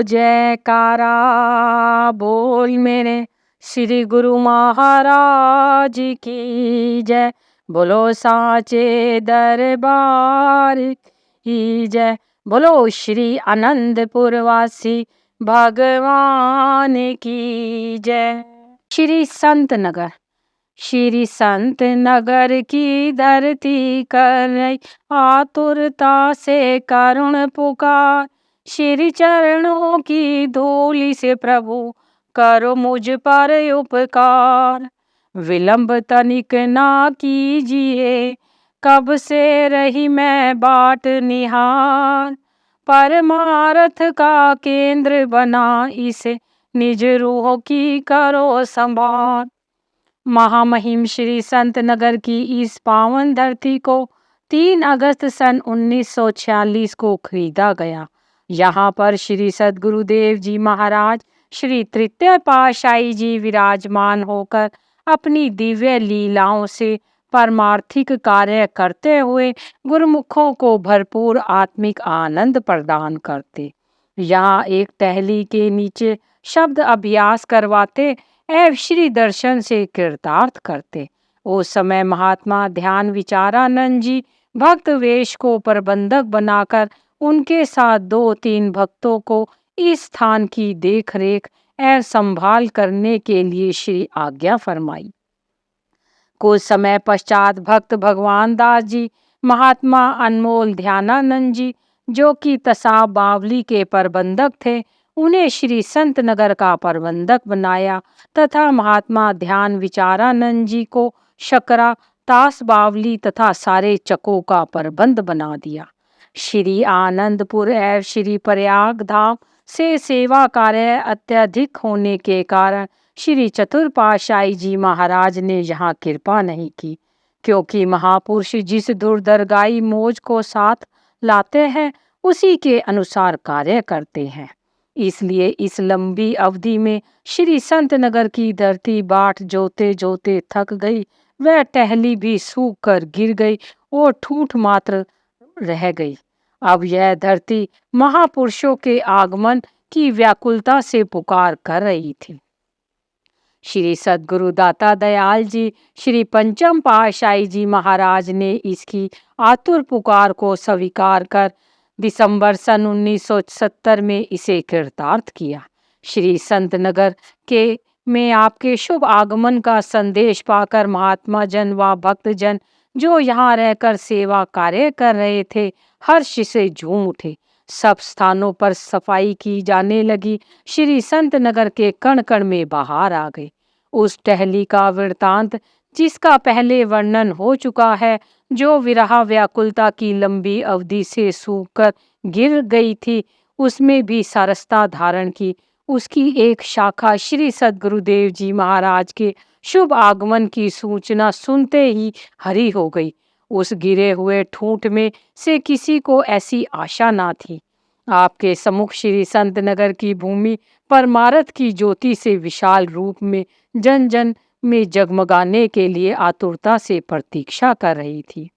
जयकारा बोल मेरे श्री गुरु महाराज की जय। बोलो साचे दरबार की जय। बोलो श्री आनंदपुर वासी भगवान की जय। श्री संत नगर की धरती कर रही आतुरता से करुण पुकार। श्री चरणों की धूलि से प्रभु करो मुझ पर उपकार। विलंब तनिक ना कीजिए, कब से रही मैं बाट निहार। परमार्थ का केंद्र बना इसे निज रूह की करो संभार। महामहिम श्री संत नगर की इस पावन धरती को 3 अगस्त सन 1946 को खरीदा गया। यहाँ पर श्री सद्गुरुदेव जी महाराज श्री तृतीय पातशाही जी विराजमान होकर अपनी दिव्य लीलाओं से परमार्थिक कार्य करते हुए गुरुमुखों को भरपूर आत्मिक आनंद प्रदान करते। यहाँ एक टहली के नीचे शब्द अभ्यास करवाते एवं श्री दर्शन से कृतार्थ करते। उस समय महात्मा ध्यान विचारानंद जी भक्त वेश को प्रबंधक बनाकर उनके साथ 2-3 भक्तों को इस स्थान की देखरेख एवं संभाल करने के लिए श्री आज्ञा फरमाई। कुछ समय पश्चात भक्त भगवान दास जी, महात्मा अनमोल ध्यानानंद जी जो कि तसाब बावली के प्रबंधक थे, उन्हें श्री संत नगर का प्रबंधक बनाया तथा महात्मा ध्यान विचारानंद जी को शकरा, तास बावली तथा सारे चकों का प्रबंध बना दिया। श्री आनंदपुर एवं श्री प्रयाग धाम से सेवा कार्य अत्यधिक होने के कारण श्री चतुर पातशाही जी महाराज ने यहाँ कृपा नहीं की, क्योंकि महापुरुष जिस दुर्दरगाई मौज को साथ लाते हैं उसी के अनुसार कार्य करते हैं। इसलिए इस लंबी अवधि में श्री संत नगर की धरती बाट जोते जोते थक गई। वह टहली भी सूख कर गिर गई और ठूठ मात्र रह गई। अब यह धरती महापुरुषों के आगमन की व्याकुलता से पुकार कर रही थी। श्री सद्गुरु दाता दयाल जी श्री पंचम पातशाही जी महाराज ने इसकी आतुर पुकार को स्वीकार कर दिसंबर सन 1970 में इसे कृतार्थ किया। श्री संत नगर के में आपके शुभ आगमन का संदेश पाकर महात्मा जन व भक्तजन जो यहाँ रहकर सेवा कार्य कर रहे थे हर्ष से झूम उठे। सब स्थानों पर सफाई की जाने लगी। श्री संत नगर के कण कण में बहार आ गई। उस टहली का वृतांत जिसका पहले वर्णन हो चुका है, जो विरह व्याकुलता की लंबी अवधि से सूखकर गिर गई थी, उसमें भी सरसता धारण की। उसकी एक शाखा श्री सद्गुरुदेव जी महाराज के शुभ आगमन की सूचना सुनते ही हरी हो गई। उस गिरे हुए ठूंठ में से किसी को ऐसी आशा ना थी। आपके सम्मुख श्री संत नगर की भूमि परमार्थ की ज्योति से विशाल रूप में जन जन में जगमगाने के लिए आतुरता से प्रतीक्षा कर रही थी।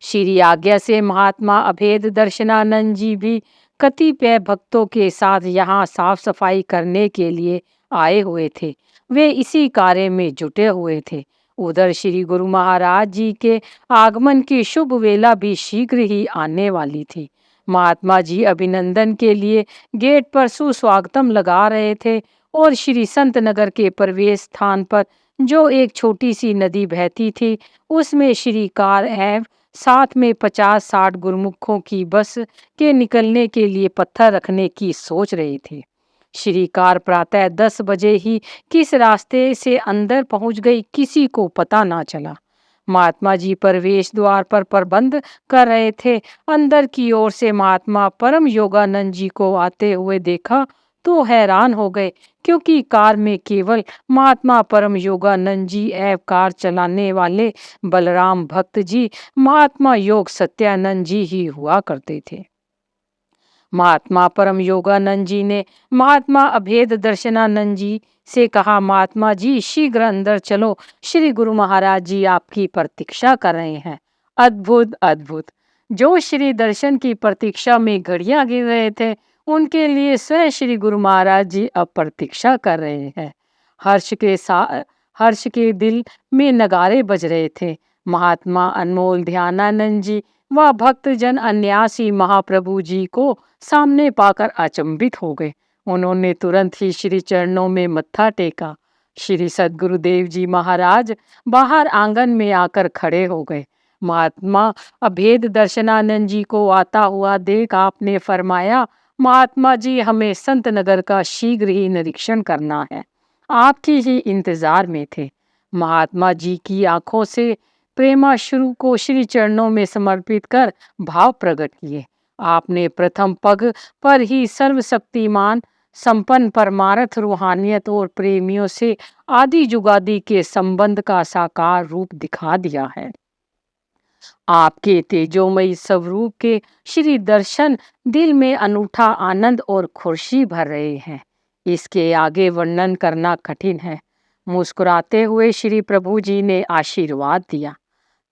श्री आज्ञा से महात्मा अभेद दर्शनानंद जी भी कतिपय भक्तों के साथ यहाँ साफ सफाई करने के लिए आए हुए थे। वे इसी कार्य में जुटे हुए थे। उधर श्री गुरु महाराज जी के आगमन की शुभ वेला भी शीघ्र ही आने वाली थी। महात्मा जी अभिनंदन के लिए गेट पर सुस्वागतम लगा रहे थे और श्री संत नगर के प्रवेश स्थान पर जो एक छोटी सी नदी बहती थी, उसमें श्री कार एवं साथ में 50-60 गुरुमुखों की बस के निकलने के लिए पत्थर रखने की सोच रहे थे। श्री कार प्रातः 10 बजे ही किस रास्ते से अंदर पहुंच गई, किसी को पता ना चला। महात्मा जी प्रवेश द्वार पर प्रबंध कर रहे थे। अंदर की ओर से महात्मा परम योगानंद जी को आते हुए देखा तो हैरान हो गए, क्योंकि कार में केवल महात्मा परम योगानंद जी एवं कार चलाने वाले बलराम भक्त जी, महात्मा योग सत्यानंद जी ही हुआ करते थे। महात्मा परम योगानंद जी ने महात्मा अभेद दर्शनानंद जी से कहा, महात्मा जी शीघ्र अंदर चलो, श्री गुरु महाराज जी आपकी प्रतीक्षा कर रहे हैं। अद्भुत अद्भुत! जो श्री दर्शन की प्रतीक्षा में घड़ियां गिन रहे थे, उनके लिए स्वयं श्री गुरु महाराज जी अब प्रतीक्षा कर रहे हैं। हर्ष के दिल में नगारे बज रहे थे। महात्मा अनमोल ध्यानानंद जी व भक्तजन अन्यासी महाप्रभु जी को सामने पाकर अचंभित हो गए। उन्होंने तुरंत ही श्री चरणों में मत्था टेका। श्री सद्गुरुदेव जी महाराज बाहर आंगन में आकर खड़े हो गए। महात्मा अभेद दर्शनानंद जी को आता हुआ देख आपने फरमाया, महात्मा जी, हमें संत नगर का शीघ्र ही निरीक्षण करना है। आपकी ही इंतजार में थे। महात्मा जी की आंखों से प्रेमाश्रु को श्री चरणों में समर्पित कर भाव प्रकट किए। आपने प्रथम पग पर ही सर्वशक्तिमान संपन्न परमार्थ रूहानियत और प्रेमियों से आदि जुगादि के संबंध का साकार रूप दिखा दिया है। आपके तेजोमयी स्वरूप के श्री दर्शन दिल में अनूठा आनंद और खुशी भर रहे हैं। इसके आगे वर्णन करना कठिन है। मुस्कुराते हुए श्री प्रभु जी ने आशीर्वाद दिया।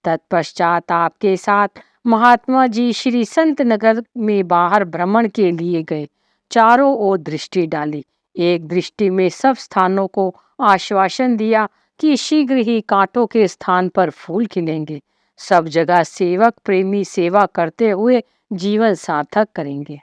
तत्पश्चात आपके साथ महात्मा जी श्री संत नगर में बाहर भ्रमण के लिए गए। चारों ओर दृष्टि डाली। एक दृष्टि में सब स्थानों को आश्वासन दिया कि शीघ्र ही कांटों के स्थान पर फूल खिलेंगे। सब जगह सेवक प्रेमी सेवा करते हुए जीवन सार्थक करेंगे।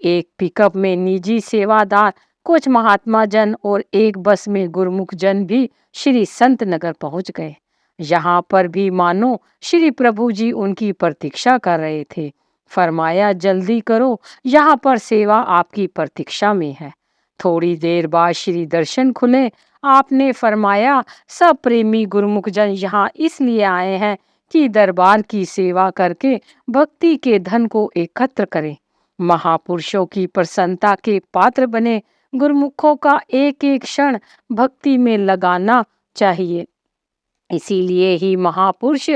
एक पिकअप में निजी सेवादार, कुछ महात्मा जन और एक बस में गुरुमुख जन भी श्री संत नगर पहुंच गए। यहाँ पर भी मानो श्री प्रभु जी उनकी प्रतीक्षा कर रहे थे। फरमाया, जल्दी करो, यहाँ पर सेवा आपकी प्रतीक्षा में है। थोड़ी देर बाद श्री दर्शन खुले। आपने फरमाया, सब प्रेमी गुरुमुख जन यहाँ इसलिए आए हैं कि दरबार की सेवा करके भक्ति के धन को एकत्र करें, महापुरुषों की प्रसन्नता के पात्र बने। गुरुमुखों का एक एक क्षण भक्ति में लगाना चाहिए। इसीलिए ही महापुरुष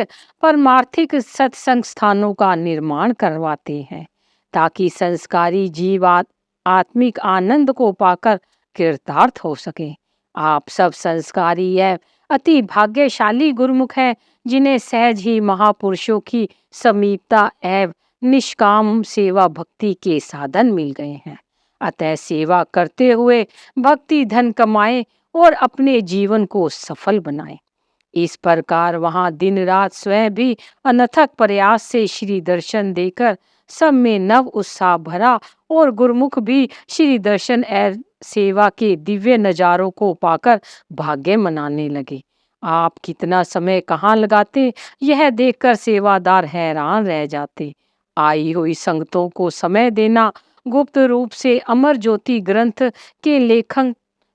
परमार्थिक सत्संग स्थानों का निर्माण करवाते हैं, ताकि संस्कारी जीव आत्मिक आनंद को पाकर कृतार्थ हो सके। आप सब संस्कारी है, अति भाग्यशाली गुरुमुख हैं, जिन्हें सहज ही महापुरुषों की समीपता एवं निष्काम सेवा भक्ति के साधन मिल गए हैं। अतः सेवा करते हुए भक्ति धन कमाएं और अपने जीवन को सफल बनाएं। इस प्रकार वहां दिन रात स्वयं भी अनथक प्रयास से श्री दर्शन देकर सब में नव उत्साह भरा और गुरुमुख भी श्री दर्शन एवं सेवा के दिव्य नजारों को पाकर भाग्य मनाने लगे। आप कितना समय कहाँ लगाते, यह देखकर सेवादार हैरान रह जाते। आई हुई संगतों को समय देना, गुप्त रूप से अमर ज्योति ग्रंथ के लेखन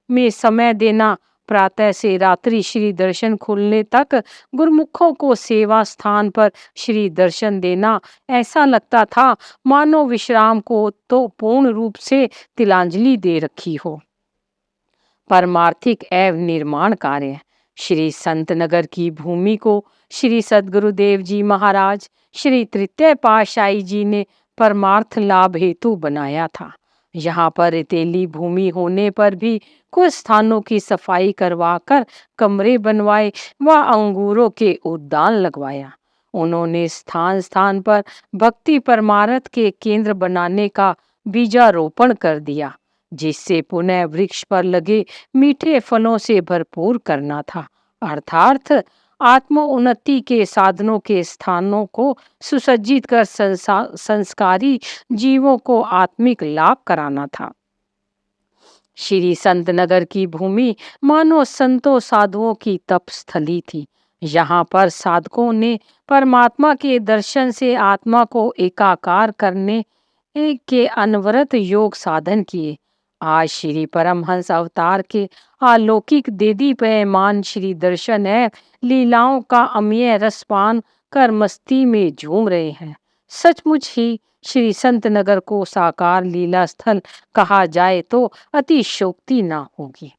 में समय देना, प्रातः से रात्रि श्री दर्शन खुलने तक गुरुमुखों को सेवा स्थान पर श्री दर्शन देना, ऐसा लगता था मानो विश्राम को तो पूर्ण रूप से तिलांजलि दे रखी हो। परमार्थिक एवं निर्माण कार्य। श्री संत नगर की भूमि को श्री सद्गुरुदेव जी महाराज श्री तृतीय पातशाही जी ने परमार्थ लाभ हेतु बनाया था। यहाँ पर रेतीली भूमि होने पर भी कुछ स्थानों की सफाई करवाकर कमरे बनवाए व अंगूरों के उद्यान लगवाया। उन्होंने स्थान स्थान पर भक्ति परमार्थ के केंद्र बनाने का बीजारोपण कर दिया, जिससे पुनः वृक्ष पर लगे मीठे फलों से भरपूर करना था, अर्थात आत्मोन्नति के साधनों के स्थानों को सुसज्जित कर संस्कारी जीवों को आत्मिक लाभ कराना था। श्री संत नगर की भूमि मानो संतों साधुओं की तपस्थली थी। यहाँ पर साधकों ने परमात्मा के दर्शन से आत्मा को एकाकार करने के अनवरत योग साधन किए। आज श्री परमहंस अवतार के अलौकिक देदीप्यमान श्री दर्शन है लीलाओं का अमीय रसपान कर मस्ती में झूम रहे हैं। सचमुच ही श्री संत नगर को साकार लीला स्थल कहा जाए तो अतिशयोक्ति न होगी।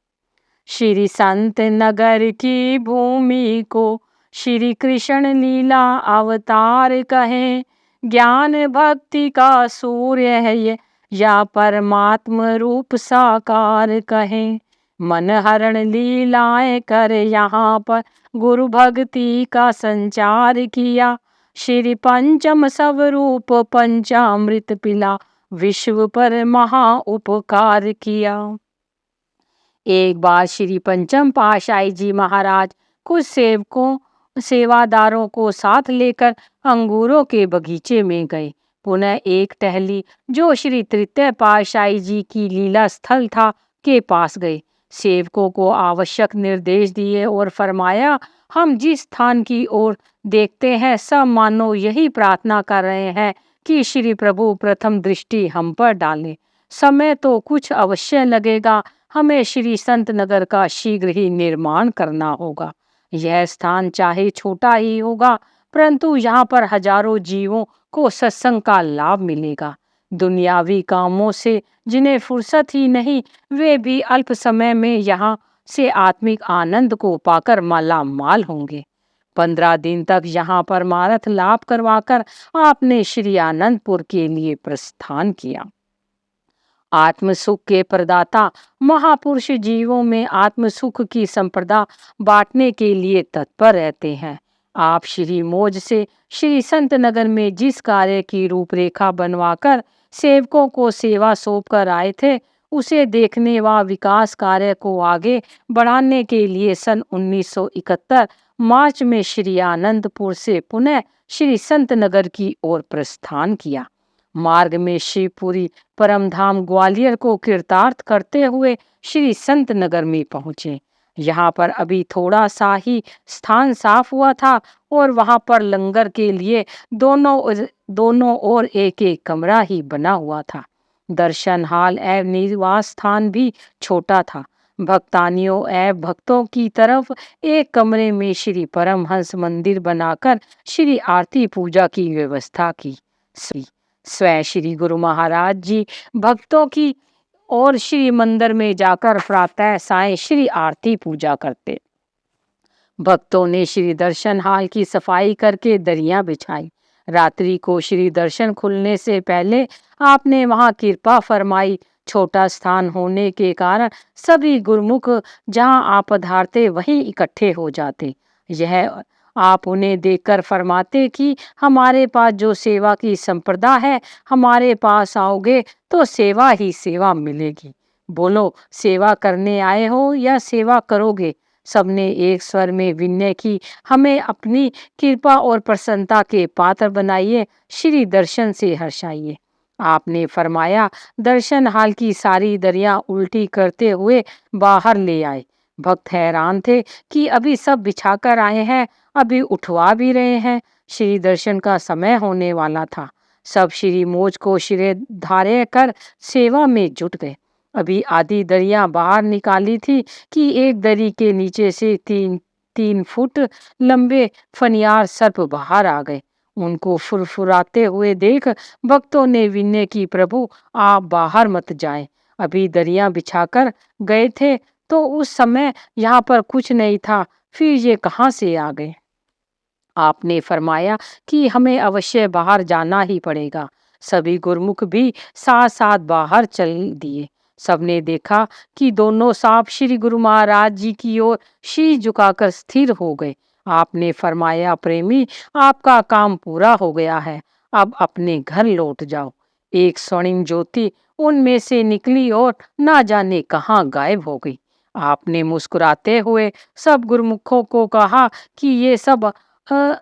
श्री संत नगर की भूमि को श्री कृष्ण लीला अवतार कहें। ज्ञान भक्ति का सूर्य है ये, या परमात्म रूप साकार कहें। मन हरण लीलाएं कर यहाँ पर गुरु भक्ति का संचार किया। श्री पंचम सब रूप पंचामृत पिला विश्व पर महा उपकार किया। एक बार श्री पंचम पातशाही जी महाराज कुछ सेवकों सेवादारों को साथ लेकर अंगूरों के बगीचे में गए। पुनः एक टहली जो श्री तृतीय पातशाही जी की लीला स्थल था के पास गए। सेवकों को आवश्यक निर्देश दिए और फरमाया, हम जिस स्थान की ओर देखते हैं सब मानो यही प्रार्थना कर रहे हैं कि श्री प्रभु प्रथम दृष्टि हम पर डालें। समय तो कुछ अवश्य लगेगा, हमें श्री संत नगर का शीघ्र ही निर्माण करना होगा। यह स्थान चाहे छोटा ही होगा, परंतु यहाँ पर हजारों जीवों को सत्संग का लाभ मिलेगा। दुनियावी कामों से जिन्हें फुर्सत ही नहीं, वे भी अल्प समय में यहाँ से आत्मिक आनंद को पाकर माला माल होंगे। 15 दिन तक यहाँ पर मारथ लाभ करवाकर आपने श्री आनंदपुर के लिए प्रस्थान किया। आत्म सुख के प्रदाता महापुरुष जीवों में आत्म सुख की संपदा बांटने के लिए तत्पर रहते हैं। आप श्री मौज से श्री संत नगर में जिस कार्य की रूपरेखा बनवाकर सेवकों को सेवा सौंप कर आए थे, उसे देखने व विकास कार्य को आगे बढ़ाने के लिए सन 1971 मार्च में श्री आनंदपुर से पुनः श्री संत नगर की ओर प्रस्थान किया। मार्ग में शिवपुरी परमधाम ग्वालियर को कृतार्थ करते हुए श्री संत नगर में पहुंचे। यहाँ पर अभी थोड़ा सा ही स्थान साफ हुआ था और वहाँ पर लंगर के लिए दोनों ओर एक एक कमरा ही बना हुआ था। दर्शन हाल एवं निवास स्थान भी छोटा था। भक्तानियों एवं भक्तों की तरफ एक कमरे में श्री परमहंस मंदिर बनाकर श्री आरती पूजा की व्यवस्था की। स्वयं श्री गुरु महाराज जी भक्तों की और श्री मंदिर में जाकर प्रातः सायं श्री आरती पूजा करते। भक्तों ने श्री दर्शन हाल की सफाई करके दरियां बिछाई। रात्रि को श्री दर्शन खुलने से पहले आपने वहां कृपा फरमाई। छोटा स्थान होने के कारण सभी गुरुमुख जहां आप पधारते वहीं इकट्ठे हो जाते। यह आप उन्हें देखकर फरमाते कि हमारे पास जो सेवा की संप्रदा है, हमारे पास आओगे तो सेवा ही सेवा मिलेगी। बोलो, सेवा करने आए हो या सेवा करोगे? सबने एक स्वर में विनय की, हमें अपनी कृपा और प्रसन्नता के पात्र बनाइए, श्री दर्शन से हर्षाइए। आपने फरमाया, दर्शन हाल की सारी दरियां उल्टी करते हुए बाहर ले आए। भक्त हैरान थे कि अभी सब बिछाकर आए हैं, अभी उठवा भी रहे हैं। श्री दर्शन का समय होने वाला था। सब श्री मौज को शिरे धारे कर सेवा में जुट गए। अभी आधी दरियां बाहर निकाली थी कि एक दरी के नीचे से तीन फुट लंबे फनियार सर्प बाहर आ गए। उनको फुरफुराते हुए देख भक्तों ने विनय की, प्रभु आप बाहर मत जाएं। अभी दरियां बिछाकर गए थे तो उस समय यहाँ पर कुछ नहीं था, फिर ये कहाँ से आ गए? आपने फरमाया कि हमें अवश्य बाहर जाना ही पड़ेगा। सभी गुरुमुख भी साथ साथ बाहर चल दिए। सबने देखा कि दोनों सांप श्री गुरु महाराज जी की ओर शीश झुकाकर स्थिर हो गए। आपने फरमाया, प्रेमी आपका काम पूरा हो गया है, अब अपने घर लौट जाओ। एक स्वर्णिम ज्योति उनमें से निकली और ना जाने कहाँ गायब हो गई। आपने मुस्कुराते हुए सब गुरुमुखों को कहा कि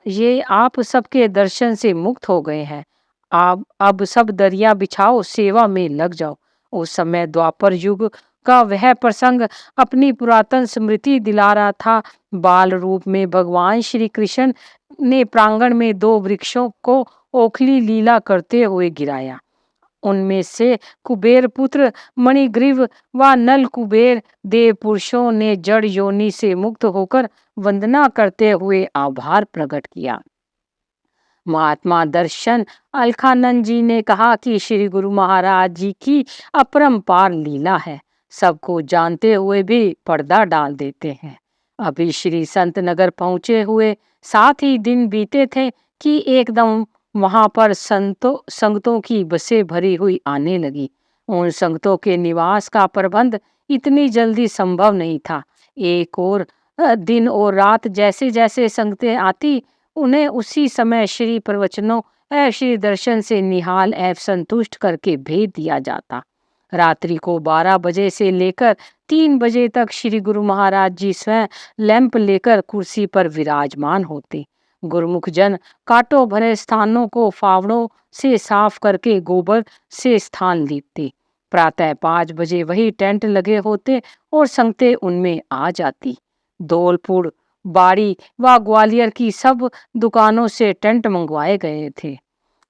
ये आप सबके दर्शन से मुक्त हो गए हैं। आप अब सब दरिया बिछाओ, सेवा में लग जाओ। उस समय द्वापर युग का वह प्रसंग अपनी पुरातन स्मृति दिला रहा था। बाल रूप में भगवान श्री कृष्ण ने प्रांगण में 2 वृक्षों को ओखली लीला करते हुए गिराया। उनमें से कुबेर पुत्र मणिग्रीव व नल कुबेर देव पुरुषों ने जड़ योनि से मुक्त होकर वंदना करते हुए आभार प्रकट किया। महात्मा दर्शन अलखानंद जी ने कहा कि श्री गुरु महाराज जी की अपरंपार लीला है, सबको जानते हुए भी पर्दा डाल देते हैं। अभी श्री संत नगर पहुंचे हुए 7 ही दिन बीते थे कि एकदम वहां पर संगतों की बसें भरी हुई आने लगी। उन संगतों के निवास का प्रबंध इतनी जल्दी संभव नहीं था। एक और दिन और रात जैसे जैसे संगतें आती, उन्हें उसी समय श्री प्रवचनों श्री दर्शन से निहाल एवं संतुष्ट करके भेज दिया जाता। रात्रि को 12 बजे से लेकर 3 बजे तक श्री गुरु महाराज जी स्वयं लैंप लेकर कुर्सी पर विराजमान होते। गुरुमुख जन कांटों भरे स्थानों को फावड़ों से साफ करके गोबर से स्थान लीपते। प्रातः 5 बजे वही टेंट लगे होते और संगतें उनमें आ जाती। धौलपुर, बाड़ी व ग्वालियर की सब दुकानों से टेंट मंगवाए गए थे।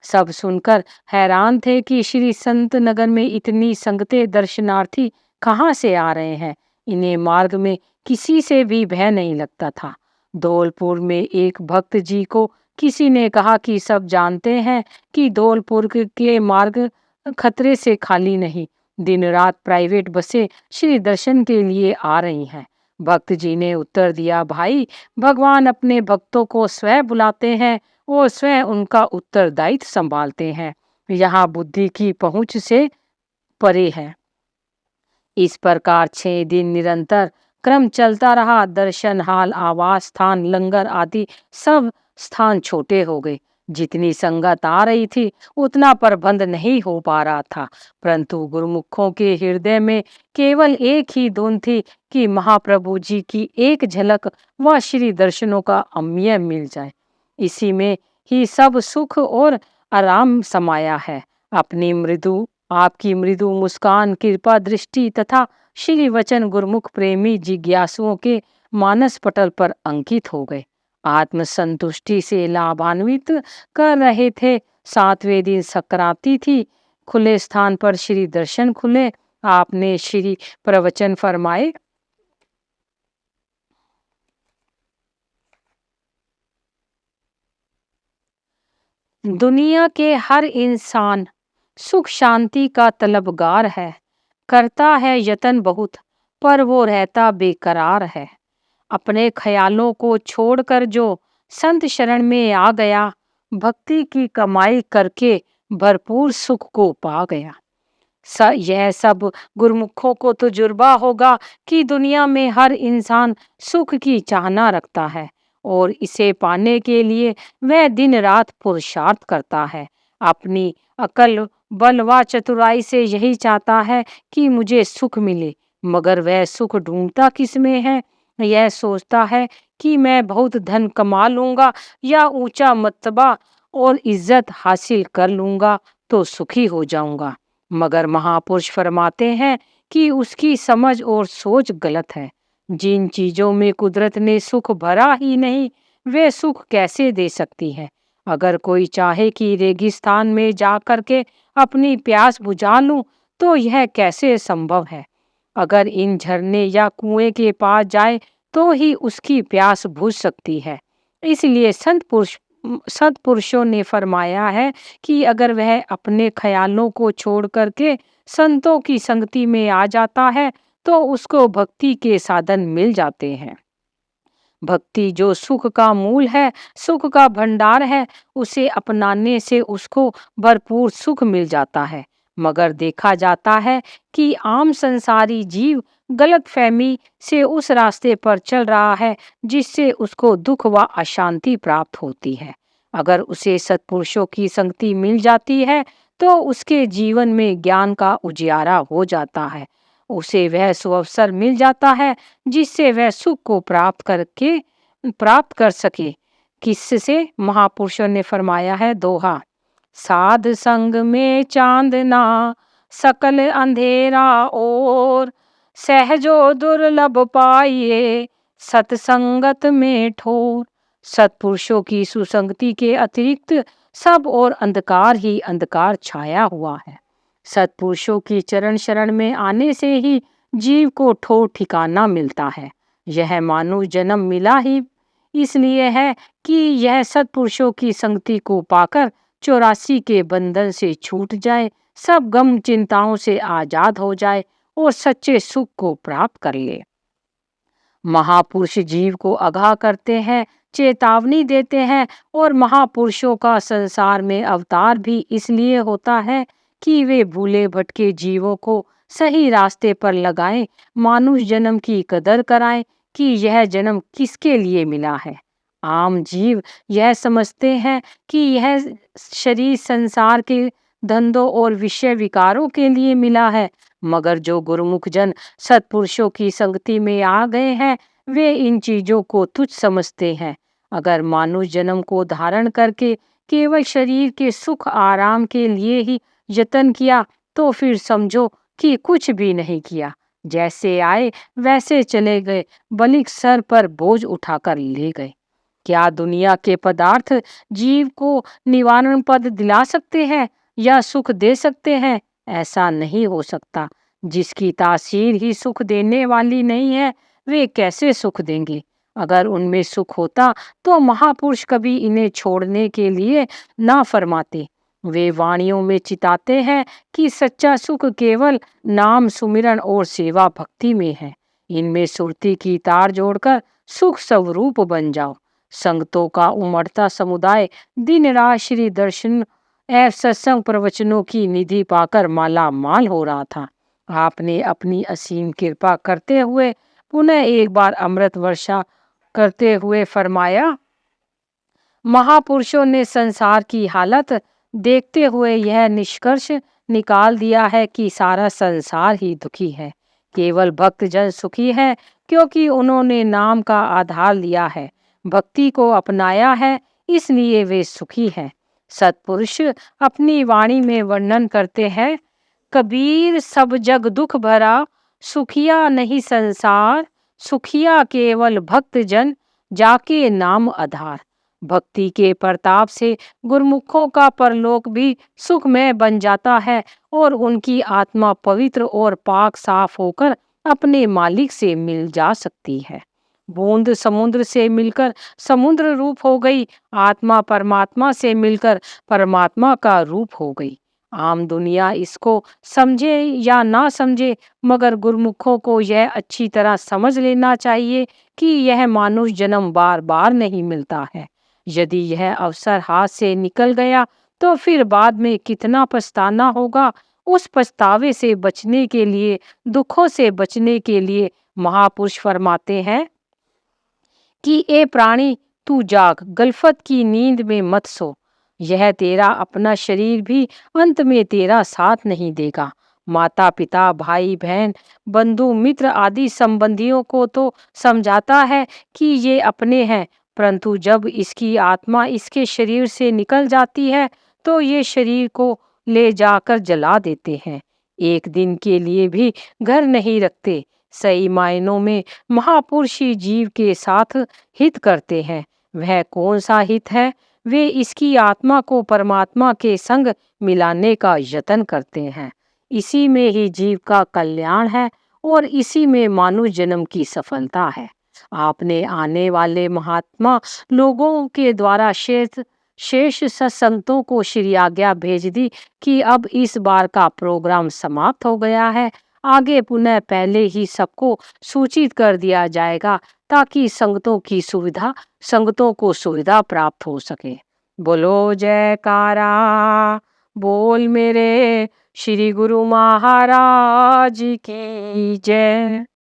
सब सुनकर हैरान थे कि श्री संत नगर में इतनी संगतें दर्शनार्थी कहाँ से आ रहे हैं। इन्हें मार्ग में किसी से भी भय नहीं लगता था। धौलपुर में एक भक्त जी को किसी ने कहा कि सब जानते हैं कि धौलपुर के मार्ग खतरे से खाली नहीं। दिन रात प्राइवेट बसें श्री दर्शन के लिए आ रही हैं। भक्त जी ने उत्तर दिया, भाई, भगवान अपने भक्तों को स्वयं बुलाते हैं और स्वयं उनका उत्तरदायित्व संभालते हैं। यहाँ बुद्धि की पहुंच से परे है। इस प्रकार 6 दिन निरंतर क्रम चलता रहा। दर्शन हाल, आवास स्थान, लंगर आदि सब स्थान छोटे हो गए। जितनी संगत आ रही थी उतना प्रबंध नहीं हो पा रहा था, परंतु गुरुमुखों के हृदय में केवल एक ही धुन थी कि महाप्रभु जी की एक झलक व श्री दर्शनों का अम्य मिल जाए। इसी में ही सब सुख और आराम समाया है। आपकी मृदु मुस्कान, कृपा दृष्टि तथा श्री वचन गुरुमुख प्रेमी जिज्ञासुओं के मानस पटल पर अंकित हो गए। आत्म संतुष्टि से लाभान्वित कर रहे थे। 7वें दिन संक्रांति थी। खुले स्थान पर श्री दर्शन खुले। आपने श्री प्रवचन फरमाए। दुनिया के हर इंसान सुख शांति का तलबगार है, करता है यत्न बहुत, पर वो रहता बेकरार है। अपने ख्यालों को छोड़कर जो संत शरण में आ गया, भक्ति की कमाई करके भरपूर सुख को पा गया। यह सब गुरुमुखों को तजुर्बा होगा कि दुनिया में हर इंसान सुख की चाहना रखता है और इसे पाने के लिए वह दिन रात पुरुषार्थ करता है। अपनी अकल, बल व चतुराई से यही चाहता है कि मुझे सुख मिले, मगर वह सुख ढूंढता किसमें है? यह सोचता है कि मैं बहुत धन कमा लूंगा या ऊंचा मर्तबा और इज्जत हासिल कर लूंगा तो सुखी हो जाऊंगा। मगर महापुरुष फरमाते हैं कि उसकी समझ और सोच गलत है। जिन चीजों में कुदरत ने सुख भरा ही नहीं, वे सुख कैसे दे सकती है? अगर कोई चाहे कि रेगिस्तान में जा कर के अपनी प्यास बुझा लूं, तो यह कैसे संभव है? अगर इन झरने या कुएं के पास जाए तो ही उसकी प्यास बुझ सकती है। इसलिए सत्पुरुषों ने फरमाया है कि अगर वह अपने ख्यालों को छोड़ करके संतों की संगति में आ जाता है तो उसको भक्ति के साधन मिल जाते हैं। भक्ति जो सुख का मूल है, सुख का भंडार है, उसे अपनाने से उसको भरपूर सुख मिल जाता है। मगर देखा जाता है कि आम संसारी जीव गलत फहमी से उस रास्ते पर चल रहा है जिससे उसको दुख व अशांति प्राप्त होती है। अगर उसे सत्पुरुषों की संगति मिल जाती है तो उसके जीवन में ज्ञान का उजियारा हो जाता है। उसे वह सुअवसर मिल जाता है जिससे वह सुख को प्राप्त कर सके। किससे? महापुरुषों ने फरमाया है दोहा, साध संग में चांदना सकल अंधेरा और सहजो दुर्लभ पाइए सत्संगत में ठोर। सत्पुरुषों की सुसंगति के अतिरिक्त सब और अंधकार ही अंधकार छाया हुआ है। सत्पुरुषों की चरण शरण में आने से ही जीव को ठोर ठिकाना मिलता है। यह मानव जन्म मिला ही इसलिए है कि यह सत्पुरुषों की संगति को पाकर 84 के बंधन से छूट जाए, सब गम चिंताओं से आजाद हो जाए और सच्चे सुख को प्राप्त कर ले। महापुरुष जीव को आगाह करते हैं, चेतावनी देते हैं और महापुरुषों का संसार में अवतार भी इसलिए होता है कि वे भूले भटके जीवों को सही रास्ते पर लगाएं, मानुष जन्म की कदर कराएं कि यह जन्म किसके लिए मिला है। आम जीव यह समझते हैं कि यह शरीर संसार के धंधों और विषय विकारों के लिए मिला है, मगर जो गुरुमुख जन सत्पुरुषों की संगति में आ गए हैं, वे इन चीजों को तुच्छ समझते हैं। अगर मानुष जन्म को धारण करके केवल शरीर के सुख आराम के लिए ही यत्न किया, तो फिर समझो कि कुछ भी नहीं किया। जैसे आए वैसे चले गए, बलिक सर पर बोझ उठाकर ले गए। क्या दुनिया के पदार्थ जीव को निवारण पद दिला सकते हैं या सुख दे सकते हैं? ऐसा नहीं हो सकता। जिसकी तासीर ही सुख देने वाली नहीं है, वे कैसे सुख देंगे? अगर उनमें सुख होता तो महापुरुष कभी इन्हें छोड़ने के लिए ना फरमाते। वे वाणियों में चिताते हैं कि सच्चा सुख केवल नाम सुमिरन और सेवा भक्ति में है। इनमें सुरती की तार जोड़कर सुख स्वरूप बन जाओ। संगतों का उमड़ता समुदाय दिन रात श्री दर्शन एवं सत्संग प्रवचनों की निधि पाकर माला माल हो रहा था। आपने अपनी असीम कृपा करते हुए पुनः एक बार अमृत वर्षा करते हुए फरमाया, महापुरुषों ने संसार की हालत देखते हुए यह निष्कर्ष निकाल दिया है कि सारा संसार ही दुखी है। केवल भक्तजन सुखी है, क्योंकि उन्होंने नाम का आधार लिया है, भक्ति को अपनाया है, इसलिए वे सुखी हैं। सत्पुरुष अपनी वाणी में वर्णन करते हैं, कबीर सब जग दुख भरा, सुखिया नहीं संसार, सुखिया केवल भक्त जन, जाके नाम आधार। भक्ति के प्रताप से गुरुमुखों का परलोक भी सुखमय बन जाता है और उनकी आत्मा पवित्र और पाक साफ होकर अपने मालिक से मिल जा सकती है। बूंद समुद्र से मिलकर समुद्र रूप हो गई, आत्मा परमात्मा से मिलकर परमात्मा का रूप हो गई। आम दुनिया इसको समझे या ना समझे, मगर गुरुमुखों को यह अच्छी तरह समझ लेना चाहिए कि यह मानुष जन्म बार बार नहीं मिलता है। यदि यह अवसर हाथ से निकल गया तो फिर बाद में कितना पछताना होगा। उस पछतावे से बचने के लिए, दुखों से बचने के लिए महापुरुष फरमाते हैं कि ए प्राणी, तू जाग, गलफत की नींद में मत सो। यह तेरा अपना शरीर भी अंत में तेरा साथ नहीं देगा। माता पिता भाई बहन बंधु मित्र आदि संबंधियों को तो समझाता है कि ये अपने हैं, परंतु जब इसकी आत्मा इसके शरीर से निकल जाती है तो ये शरीर को ले जाकर जला देते हैं। एक दिन के लिए भी घर नहीं रखते। सही मायनों में महापुरुष ही जीव के साथ हित करते हैं। वह कौन सा हित है? वे इसकी आत्मा को परमात्मा के संग मिलाने का यत्न करते हैं। इसी में ही जीव का कल्याण है और इसी में मानव जन्म की सफलता है। आपने आने वाले महात्मा लोगों के द्वारा शेष सत्संगतों को श्री आज्ञा भेज दी कि अब इस बार का प्रोग्राम समाप्त हो गया है। आगे पुनः पहले ही सबको सूचित कर दिया जाएगा, ताकि संगतों को सुविधा प्राप्त हो सके। बोलो जयकारा, बोल मेरे श्री गुरु महाराज की जय।